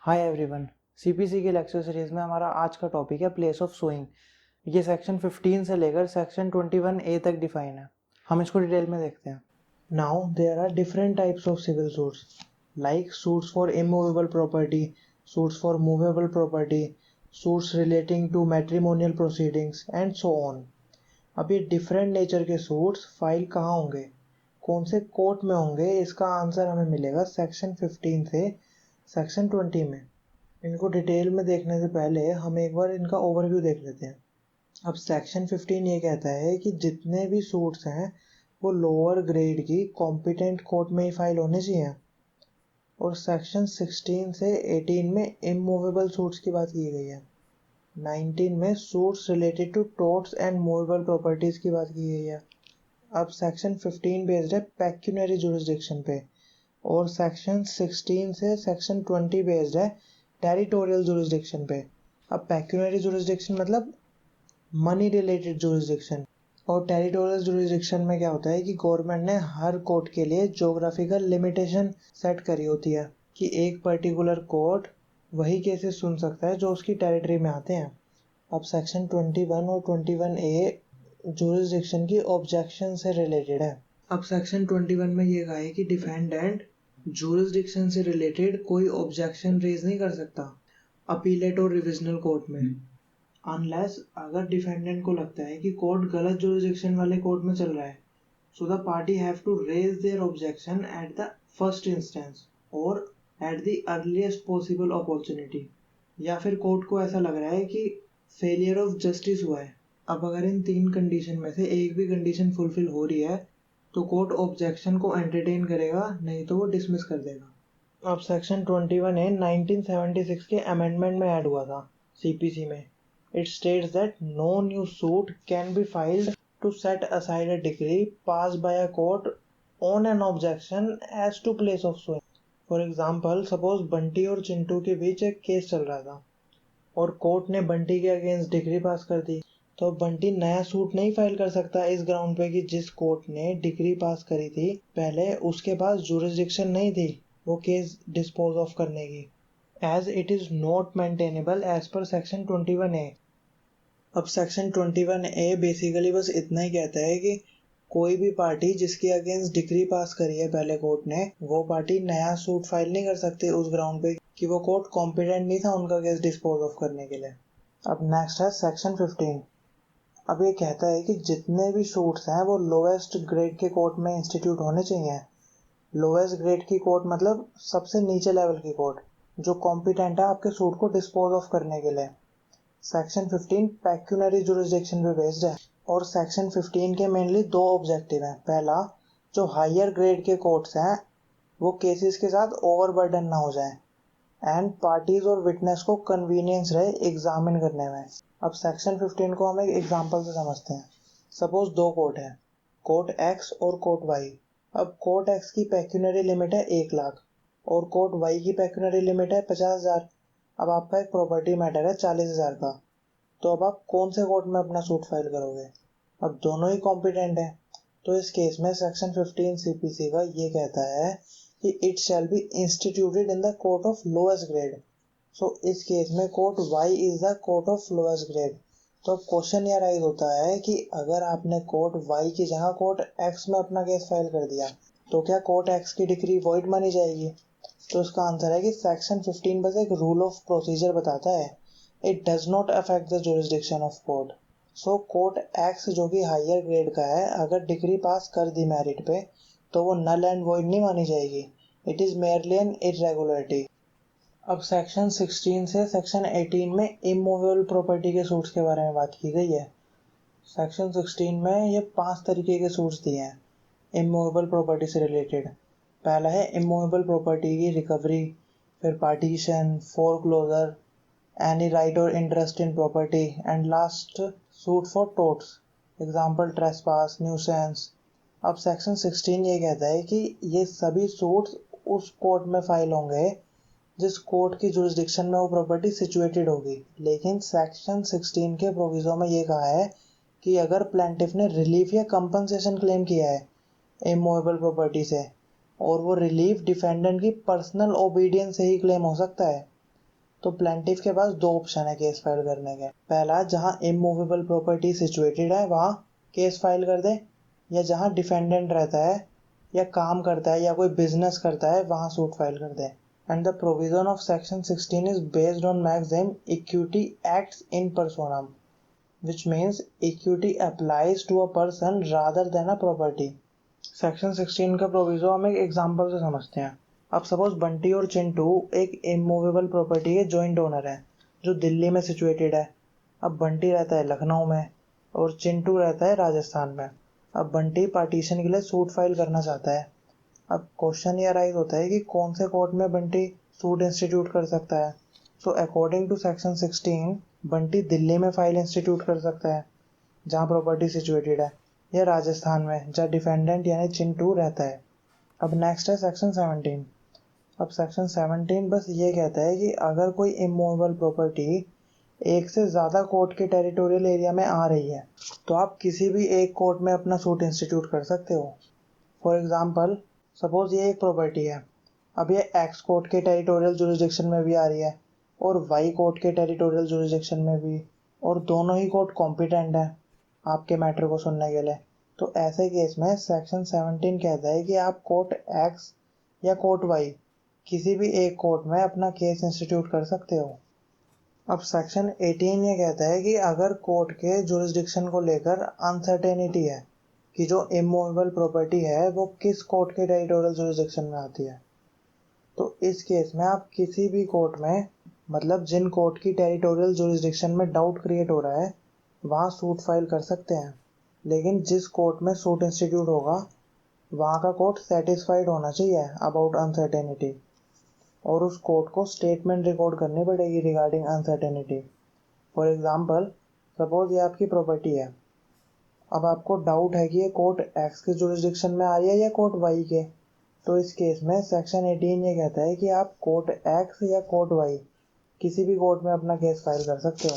Hi everyone. CPC के lecture series में हमारा आज का टॉपिक है प्लेस ऑफ सोइंग। ये सेक्शन 15 से लेकर सेक्शन 21A तक डिफाइन है। हम इसको डिटेल में देखते हैं। Now there are different types of civil suits like suits for immovable property, suits for movable property, suits relating to matrimonial proceedings and so on. अब ये डिफरेंट नेचर के सूट्स फाइल कहाँ होंगे, कौन से कोर्ट में होंगे, इसका आंसर हमें मिलेगा सेक्शन 15 से सेक्शन 20 में। इनको डिटेल में देखने से पहले हम एक बार इनका ओवरव्यू देख लेते हैं। अब सेक्शन 15 ये कहता है कि जितने भी सूट्स हैं वो लोअर ग्रेड की कॉम्पिटेंट कोर्ट में ही फाइल होने चाहिए। और सेक्शन 16 से 18 में इमूवेबल सूट्स की बात की गई है। 19 में suits related to torts and movable properties की बात की गई है। अब सेक्शन 15 बेस्ड है पेक्यूनरी जुरिस्डिक्शन पे और सेक्शन 16 से सेक्शन 20 बेस्ड है टेरिटोरियल जुरिस्डिक्शन पे। अब पेक्यूनरी जुरिस्डिक्शन मतलब मनी रिलेटेड जुरिस्डिक्शन, और टेरिटोरियल जुरिस्डिक्शन में क्या होता है कि गवर्नमेंट ने हर कोर्ट के लिए ज्योग्राफिकल लिमिटेशन सेट करी होती है कि एक पर्टिकुलर कोर्ट वही केसेस सुन सकता है जो उसकी टेरिटरी में आते हैं। अब सेक्शन 21 और 21A जुरिस्डिक्शन की ऑब्जेक्शन से रिलेटेड है। अब सेक्शन 21 में ये कहा है कि डिफेंडेंट जुरिस्डिक्शन से रिलेटेड कोई ऑब्जेक्शन रेज नहीं कर सकता अपीलेट और रिविजनल कोर्ट में, अनलेस अगर डिफेंडेंट को लगता है कि कोर्ट गलत जुरिस्डिक्शन वाले कोर्ट में चल रहा है। So the party have to raise their objection at the first instance और at the earliest possible opportunity, या फिर कोर्ट को ऐसा लग रहा है कि फेलियर ऑफ जस्टिस हुआ है। अब अगर इन तीन कंडीशन में से एक भी कंडीशन फुलफिल हो रही है तो कोर्ट ऑब्जेक्शन को एंटरटेन करेगा, नहीं तो वो डिसमिस कर देगा। अब सेक्शन 21A 1976 के अमेंडमेंट में ऐड हुआ था सीपीसी में। It states that no new suit can be filed to set aside a decree passed by a court on an objection as to place of suing. For example, suppose Bunty और चिंटू के बीच एक case चल रहा था और court ने बंटी के against decree pass कर दी, तो बंटी नया सूट नहीं फाइल कर सकता इस ग्राउंड पे कि जिस कोर्ट ने डिक्री पास करी थी पहले उसके पास जुरिस्डिक्शन नहीं थी वो केस डिस्पोज ऑफ करने की, as it is not maintainable as per section 21A। अब सेक्शन 21A बेसिकली बस इतना ही कहता है कि कोई भी पार्टी जिसके अगेंस्ट डिक्री पास करी है पहले कोर्ट ने, वो पार्टी नया सूट फाइल नहीं कर सकती उस ग्राउंड पे कि वो कोर्ट कॉम्पिटेंट नहीं था उनका केस डिस्पोज ऑफ करने के लिए। अब नेक्स्ट है सेक्शन 15। अब ये कहता है कि जितने भी सूट्स हैं वो लोएस्ट ग्रेड के कोर्ट में इंस्टीट्यूट होने चाहिए। लोएस्ट ग्रेड की कोर्ट मतलब सबसे नीचे लेवल की कोर्ट जो कॉम्पिटेंट है आपके सूट को डिस्पोज ऑफ करने के लिए। सेक्शन 15 पेक्यूनरी जुरिस्डिक्शन पे बेस्ड है और सेक्शन 15 के मेनली दो ऑब्जेक्टिव हैं। पहला, जो हायर ग्रेड के कोर्ट्स हैं वो केसेस के साथ ओवरबर्डन ना हो जाए एंड पार्टीज और विटनेस को कन्वीनियंस रहे एग्जामिन करने में। अब सेक्शन 15 को हम एक एग्जांपल से समझते हैं। सपोज दो कोर्ट है, कोर्ट एक्स और कोर्ट वाई। अब कोर्ट एक्स की पेक्यूनरी लिमिट है 1 लाख और कोर्ट वाई की पेक्यूनरी लिमिट है 50,000। अब आपका एक प्रॉपर्टी मैटर है 40,000 का, तो अब आप कौन से कोर्ट में अपना सूट फाइल करोगे? अब दोनों ही कॉम्पिटेंट है, तो इस केस में सेक्शन 15 सीपीसी का ये कहता है कि it shall be instituted in the court of lowest grade. So इस केस में court Y is the court of lowest grade. तो अब क्वेश्चन यह राइज होता है कि अगर आपने कोर्ट वाई की जगह कोर्ट एक्स में अपना केस फाइल कर दिया तो क्या कोर्ट एक्स की डिक्री वॉइड मानी जाएगी? तो इसका आंसर है कि सेक्शन 15 बस एक रूल ऑफ प्रोसीजर बताता है, it does not affect the jurisdiction of court. So court x जो कि हायर ग्रेड का है अगर डिक्री पास कर दी मेरिट पे तो वो नल एंड वॉइड नहीं मानी जाएगी, it is merely N irregularity. अब सेक्शन 16 से सेक्शन 18 में इमूवेबल प्रॉपर्टी के सूट्स के बारे में बात की गई है। सेक्शन 16 में ये 5 तरीके के सूट्स दिए हैं इमूवेबल प्रॉपर्टी से रिलेटेड। पहला है इमूवेबल प्रॉपर्टी की रिकवरी, फिर पार्टीशन, फोरक्लोजर, एनी राइट और interest in property and last suit for torts, example trespass, nuisance. अब सेक्शन 16 ये कहता है कि ये सभी सूट्स उस कोर्ट में फाइल होंगे जिस कोर्ट की जुरिस्डिक्शन में वो प्रॉपर्टी सिचुएटेड होगी। लेकिन सेक्शन 16 के प्रोविजो में ये कहा है कि अगर प्लेंटिफ ने रिलीफ या कंपनसेशन क्लेम किया है इमूवेबल प्रॉपर्टी से और वो रिलीफ डिफेंडेंट की पर्सनल ओबीडियंस से ही क्लेम हो सकता है, तो प्लेंटिफ के पास दो ऑप्शन है केस फाइल करने के। पहला, जहां इमूवेबल प्रॉपर्टी सिचुएटेड है वहां केस फाइल कर दे, या जहां डिफेंडेंट रहता है या काम करता है या कोई बिजनेस करता है वहां सूट फाइल कर दे। And the provision of section 16 is based on maxim equity acts in personam, which means equity applies to a person rather than a property। Section 16 का प्रोविजो हम एक एग्जांपल से समझते हैं। अब सपोज बंटी और चिंटू एक इमूवेबल प्रॉपर्टी के जॉइंट ओनर हैं जो दिल्ली में सिचुएटेड है। अब बंटी रहता है लखनऊ में और चिंटू रहता है राजस्थान में। अब बंटी पार्टीशन के लिए सूट फाइल करना चाहता है। अब क्वेश्चन ये अराइज होता है कि कौन से कोर्ट में बंटी सूट इंस्टीट्यूट कर सकता है। So according to section 16 Bunty Delhi में फाइल इंस्टीट्यूट कर सकता है जहाँ प्रॉपर्टी सिचुएटेड है, या राजस्थान में जहाँ डिफेंडेंट यानी चिंटू रहता है। अब नेक्स्ट है सेक्शन 17। अब सेक्शन 17 बस ये कहता है कि अगर कोई इमूवेबल प्रॉपर्टी एक से ज़्यादा कोर्ट के टेरिटोरियल एरिया में आ रही है तो आप किसी भी एक कोर्ट में अपना सूट इंस्टीट्यूट कर सकते हो। फॉर एग्जांपल, सपोज ये एक प्रॉपर्टी है, अब ये एक्स कोर्ट के टेरिटोरियल जुरिसडिक्शन में भी आ रही है और वाई कोर्ट के टेरिटोरियल जुरिसडिक्शन में भी, और दोनों ही कोर्ट कॉम्पिटेंट है आपके मैटर को सुनने के लिए। तो ऐसे केस में सेक्शन 17 कहता है कि आप कोर्ट एक्स या कोर्ट वाई किसी भी एक कोर्ट में अपना केस इंस्टीट्यूट कर सकते हो। अब सेक्शन 18 ये कहता है कि अगर कोर्ट के जुरिसडिक्शन को लेकर अनसर्टेनिटी है कि जो इमूवेबल प्रॉपर्टी है वो किस कोर्ट के टेरिटोरियल जुरिसडिक्शन में आती है, तो इस केस में आप किसी भी कोर्ट में, मतलब जिन कोर्ट की टेरिटोरियल जुरिसडिक्शन में डाउट क्रिएट हो रहा है वहाँ सूट फाइल कर सकते हैं। लेकिन जिस कोर्ट में सूट इंस्टीट्यूट होगा वहाँ का कोर्ट सेटिस्फाइड होना चाहिए अबाउट अनसर्टेनिटी, और उस कोर्ट को स्टेटमेंट रिकॉर्ड करनी पड़ेगी regarding uncertainty. For example, suppose ये आपकी प्रॉपर्टी है। अब आपको डाउट है कि ये कोर्ट एक्स के जुरिसडिक्शन में आ रही है या कोर्ट वाई के, तो इस केस में सेक्शन 18 ये कहता है कि आप कोर्ट एक्स या कोर्ट वाई किसी भी कोर्ट में अपना केस फाइल कर सकते हो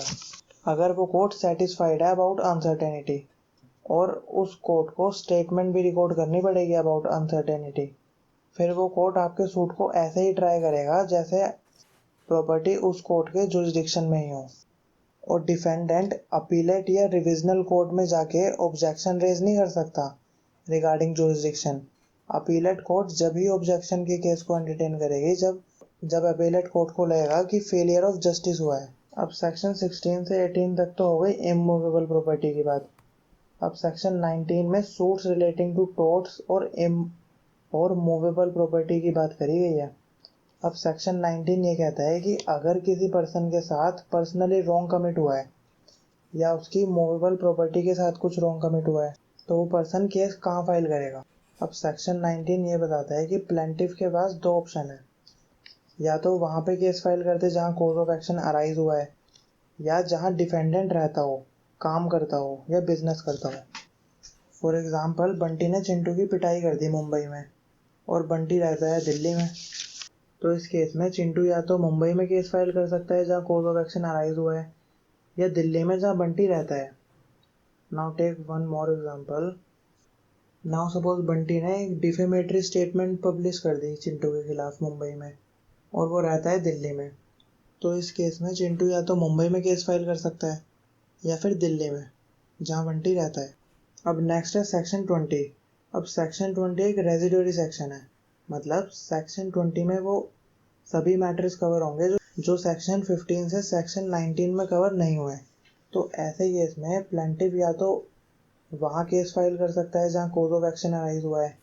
अगर वो कोर्ट सेटिस्फाइड है अबाउट अनसर्टेनिटी, और उस कोर्ट को स्टेटमेंट भी रिकॉर्ड करनी पड़ेगी अबाउट अनसर्टेनिटी। फिर वो कोर्ट आपके सूट को ऐसे ही ट्राई करेगा जैसे प्रॉपर्टी उस कोर्ट के जुरिसडिक्शन में ही हो, और डिफेंडेंट अपीलेट या रिविजनल कोर्ट में जाके ऑब्जेक्शन रेज नहीं कर सकता रिगार्डिंग जुरिसडिक्शन। अपीलेट कोर्ट जब ही ऑब्जेक्शन के केस को एंटरटेन करेगी जब अपीलेट कोर्ट को लगेगा कि फेलियर ऑफ जस्टिस हुआ है। अब सेक्शन 16 से 18 तक तो हो गई इमूवेबल प्रॉपर्टी की बात। अब सेक्शन 19 में सूट्स रिलेटिंग टू टॉर्ट्स और मूवेबल प्रॉपर्टी की बात करी गई है। अब सेक्शन 19 ये कहता है कि अगर किसी पर्सन के साथ पर्सनली रॉन्ग कमिट हुआ है या उसकी मूवेबल प्रॉपर्टी के साथ कुछ रॉन्ग कमिट हुआ है तो वो पर्सन केस कहाँ फाइल करेगा। अब सेक्शन 19 ये बताता है कि प्लेंटिफ के पास दो ऑप्शन है, या तो वहाँ पे केस फाइल करते जहाँ कोज ऑफ एक्शन अराइज हुआ है, या जहाँ डिफेंडेंट रहता हो, काम करता हो या बिजनेस करता हो। फॉर एग्जांपल, बंटी ने चिंटू की पिटाई कर दी मुंबई में और बंटी रहता है दिल्ली में, तो इस केस में चिंटू या तो मुंबई में केस फाइल कर सकता है जहाँ कोज ऑफ एक्शन अराइज हुआ है, या दिल्ली में जहाँ बंटी रहता है। Now take one more example. Now suppose Bunty ने एक डिफेमेटरी स्टेटमेंट पब्लिश कर दी चिंटू के खिलाफ मुंबई में और वो रहता है दिल्ली में, तो इस केस में चिंटू या तो मुंबई में केस फाइल कर सकता है या फिर दिल्ली में जहाँ बंटी रहता है। अब नेक्स्ट है सेक्शन 20। अब सेक्शन 20 एक रेजिडोरी सेक्शन है, मतलब सेक्शन 20 में वो सभी मैटर्स कवर होंगे जो सेक्शन 15 से सेक्शन 19 में कवर नहीं हुए। तो ऐसे केस में प्लेंटिफ या तो वहाँ केस फाइल कर सकता है जहाँ कोज ऑफ एक्शन अराइज हुआ है,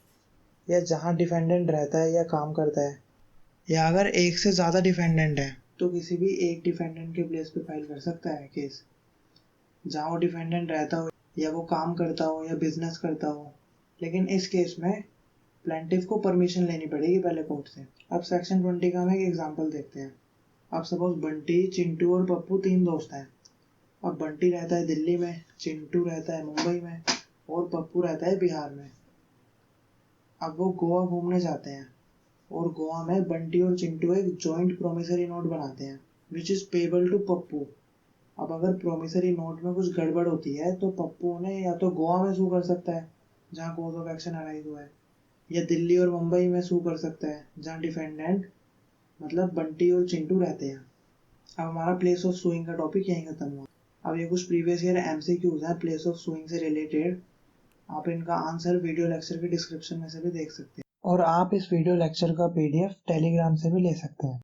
या जहाँ डिफेंडेंट रहता है या काम करता है, या अगर एक से ज़्यादा डिफेंडेंट है तो किसी भी एक डिफेंडेंट के प्लेस पे फाइल कर सकता है केस जहाँ वो डिफेंडेंट रहता हो या वो काम करता हो या बिजनेस करता हो। लेकिन इस केस में प्लेंटिफ को परमिशन लेनी पड़ेगी पहले कोर्ट से। अब सेक्शन 20 का हम एक एग्जांपल देखते हैं। अब सपोज बंटी, चिंटू और पप्पू तीन दोस्त हैं। अब बंटी रहता है दिल्ली में, चिंटू रहता है मुंबई में और पप्पू रहता है बिहार में। अब वो गोवा घूमने जाते हैं और गोवा में बंटी और चिंटू एक जॉइंट प्रोमिसरी नोट बनाते हैं which is payable to Pappu. अब अगर प्रोमिसरी नोट में कुछ गड़बड़ होती है तो पप्पू उन्हें या तो गोवा में सू कर सकता है जहाँ कोज ऑफ एक्शन अराइज हुआ है, या दिल्ली और मुंबई में सू कर सकता है जहाँ डिफेंडेंट मतलब बंटी और चिंटू रहते हैं। अब हमारा प्लेस ऑफ सूइंग का टॉपिक यहीं खत्म हुआ। अब ये कुछ प्रीवियस ईयर एमसीक्यूज हैं प्लेस ऑफ सूइंग से रिलेटेड। आप इनका आंसर वीडियो लेक्चर के डिस्क्रिप्शन में से भी देख सकते हैं और आप इस वीडियो लेक्चर का पीडीएफ टेलीग्राम से भी ले सकते हैं।